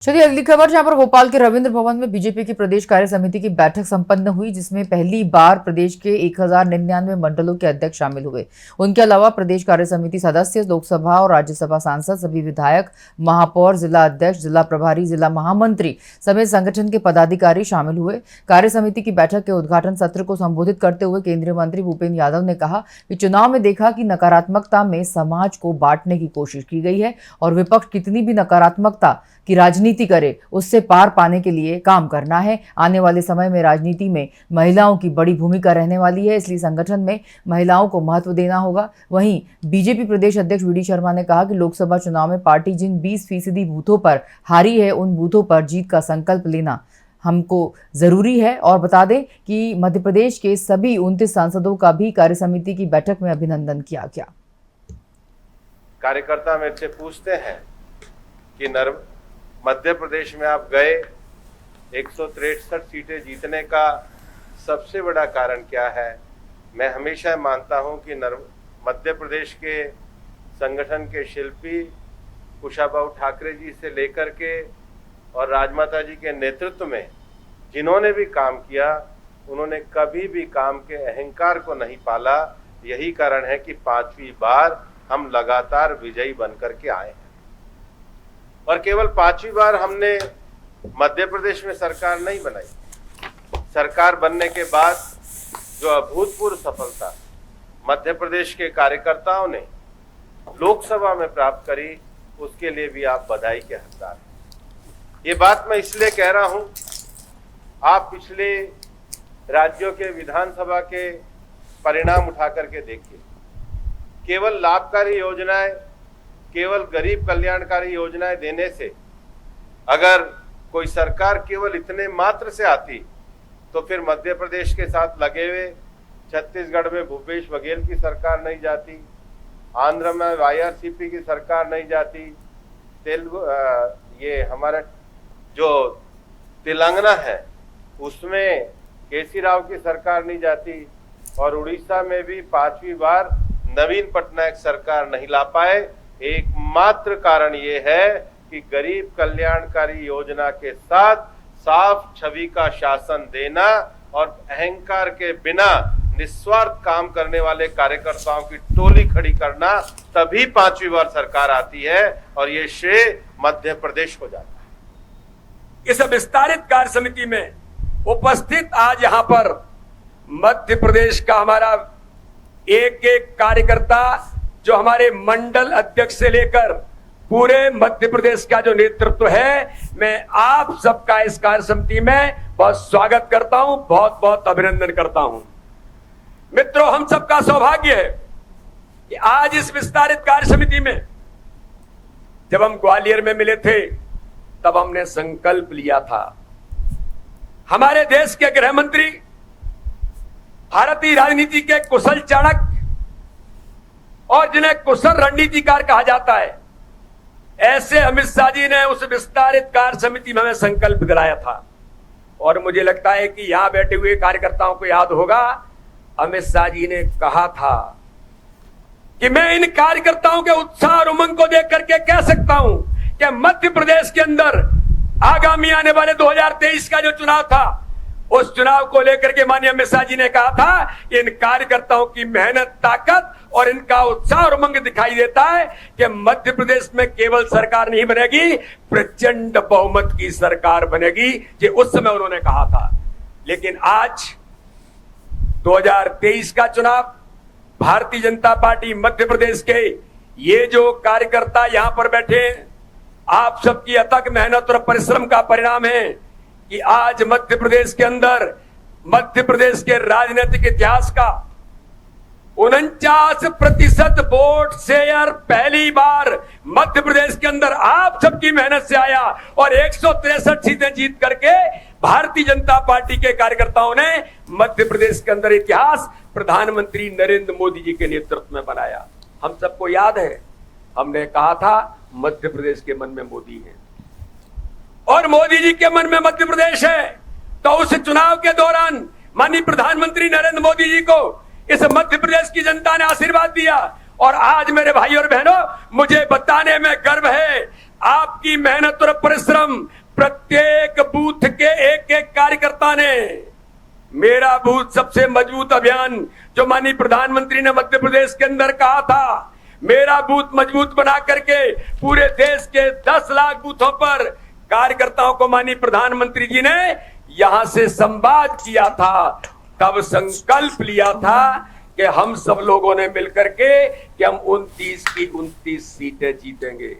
चलिए अगली खबर, जहां पर भोपाल के रविंद्र भवन में बीजेपी की प्रदेश कार्य समिति की बैठक संपन्न हुई, जिसमें पहली बार प्रदेश के 1099 मंडलों के अध्यक्ष शामिल हुए। उनके अलावा प्रदेश कार्य समिति सदस्य, लोकसभा और राज्यसभा सांसद, सभी विधायक, महापौर, जिला अध्यक्ष, जिला प्रभारी, जिला महामंत्री समेत संगठन के पदाधिकारी शामिल हुए। कार्य समिति की बैठक के उद्घाटन सत्र को संबोधित करते हुए केंद्रीय मंत्री भूपेंद्र यादव ने कहा कि चुनाव में देखा कि नकारात्मकता में समाज को बांटने की कोशिश की गई है और विपक्ष कितनी भी नकारात्मकता की राजनीति करे, उससे पार पाने के लिए काम करना है। आने वाले समय में राजनीति में महिलाओं की बड़ी भूमिका रहने वाली है, इसलिए संगठन में महिलाओं को महत्व देना होगा। वहीं बीजेपी प्रदेश अध्यक्ष वी डी शर्मा ने कहा कि लोकसभा चुनाव में पार्टी जिन 20% बूथों पर हारी है, उन बूथों पर जीत का संकल्प लेना हमको जरूरी है। और बता दें कि मध्य प्रदेश के सभी 29 सांसदों का भी कार्य समिति की बैठक में अभिनंदन किया गया। कार्यकर्ता मेरे से पूछते हैं कि मध्य प्रदेश में आप गए, 163 सीटें जीतने का सबसे बड़ा कारण क्या है? मैं हमेशा मानता हूं कि मध्य प्रदेश के संगठन के शिल्पी कुशाभाऊ ठाकरे जी से लेकर के और राजमाता जी के नेतृत्व में जिन्होंने भी काम किया, उन्होंने कभी भी काम के अहंकार को नहीं पाला। यही कारण है कि 5वीं बार हम लगातार विजयी बनकर के आए हैं। और केवल 5वीं बार हमने मध्य प्रदेश में सरकार नहीं बनाई, सरकार बनने के बाद जो अभूतपूर्व सफलता मध्य प्रदेश के कार्यकर्ताओं ने लोकसभा में प्राप्त करी, उसके लिए भी आप बधाई के हकदार हैं। ये बात मैं इसलिए कह रहा हूं, आप पिछले राज्यों के विधानसभा के परिणाम उठा करके देखिए। केवल लाभकारी योजनाएं, केवल गरीब कल्याणकारी योजनाएं देने से अगर कोई सरकार केवल इतने मात्र से आती, तो फिर मध्य प्रदेश के साथ लगे हुए छत्तीसगढ़ में भूपेश बघेल की सरकार नहीं जाती, आंध्र में वाईआरसीपी की सरकार नहीं जाती, ये हमारा जो तेलंगाना है उसमें केसी राव की सरकार नहीं जाती, और उड़ीसा में भी 5वीं बार नवीन पटनायक सरकार नहीं ला पाए। एकमात्र कारण ये है कि गरीब कल्याणकारी योजना के साथ साफ छवि का शासन देना और अहंकार के बिना निस्वार्थ काम करने वाले कार्यकर्ताओं की टोली खड़ी करना, तभी 5वीं बार सरकार आती है और ये श्रेय मध्य प्रदेश को जाता है। इस विस्तारित कार्य समिति में उपस्थित आज यहां पर मध्य प्रदेश का हमारा एक एक कार्यकर्ता, जो हमारे मंडल अध्यक्ष से लेकर पूरे मध्य प्रदेश का जो नेतृत्व है, मैं आप सबका इस कार्य समिति में बहुत स्वागत करता हूं, बहुत बहुत अभिनंदन करता हूं। मित्रों, हम सबका सौभाग्य है कि आज इस विस्तारित कार्य समिति में जब हम ग्वालियर में मिले थे, तब हमने संकल्प लिया था, हमारे देश के गृह मंत्री, भारतीय राजनीति के कुशल चाणक्य और जिन्हें कुशल रणनीतिकार कहा जाता है, ऐसे अमित शाह जी ने उस विस्तारित कार्य समिति में हमें संकल्प दिलाया था। और मुझे लगता है कि यहां बैठे हुए कार्यकर्ताओं को याद होगा, अमित शाह जी ने कहा था कि मैं इन कार्यकर्ताओं के उत्साह और उमंग को देख करके कह सकता हूं कि मध्य प्रदेश के अंदर आगामी आने वाले 2023 का जो चुनाव था, उस चुनाव को लेकर के माननीय अमित शाह जी ने कहा था कि इन कार्यकर्ताओं की मेहनत, ताकत और इनका उत्साह और उमंग दिखाई देता है कि मध्य प्रदेश में केवल सरकार नहीं बनेगी, प्रचंड बहुमत की सरकार बनेगी, ये उस समय उन्होंने कहा था। लेकिन आज 2023 का चुनाव, भारतीय जनता पार्टी मध्य प्रदेश के ये जो कार्यकर्ता यहां पर बैठे, आप सबकी अथक मेहनत और परिश्रम का परिणाम है कि आज मध्य प्रदेश के अंदर, मध्य प्रदेश के राजनीतिक इतिहास का 49% वोट शेयर पहली बार मध्य प्रदेश के अंदर आप सबकी मेहनत से आया, और 163 सीटें जीत करके भारतीय जनता पार्टी के कार्यकर्ताओं ने मध्य प्रदेश के अंदर इतिहास प्रधानमंत्री नरेंद्र मोदी जी के नेतृत्व में बनाया। हम सबको याद है, हमने कहा था मध्य प्रदेश के मन में मोदी है और मोदी जी के मन में मध्य प्रदेश है। तो उस चुनाव के दौरान माननीय प्रधानमंत्री नरेंद्र मोदी जी को इस मध्य प्रदेश की जनता ने आशीर्वाद दिया, और आज मेरे भाई और बहनों, मुझे बताने में गर्व है, आपकी मेहनत और परिश्रम, प्रत्येक बूथ के एक एक कार्यकर्ता ने मेरा बूथ सबसे मजबूत अभियान जो माननीय प्रधानमंत्री ने मध्य प्रदेश के अंदर कहा था, मेरा बूथ मजबूत बना करके पूरे देश के 10 लाख बूथों पर कार्यकर्ताओं को माननीय प्रधानमंत्री जी ने यहां से संवाद किया था। तब संकल्प लिया था कि हम सब लोगों ने मिलकर के कि हम 29 की 29 सीटें जीतेंगे।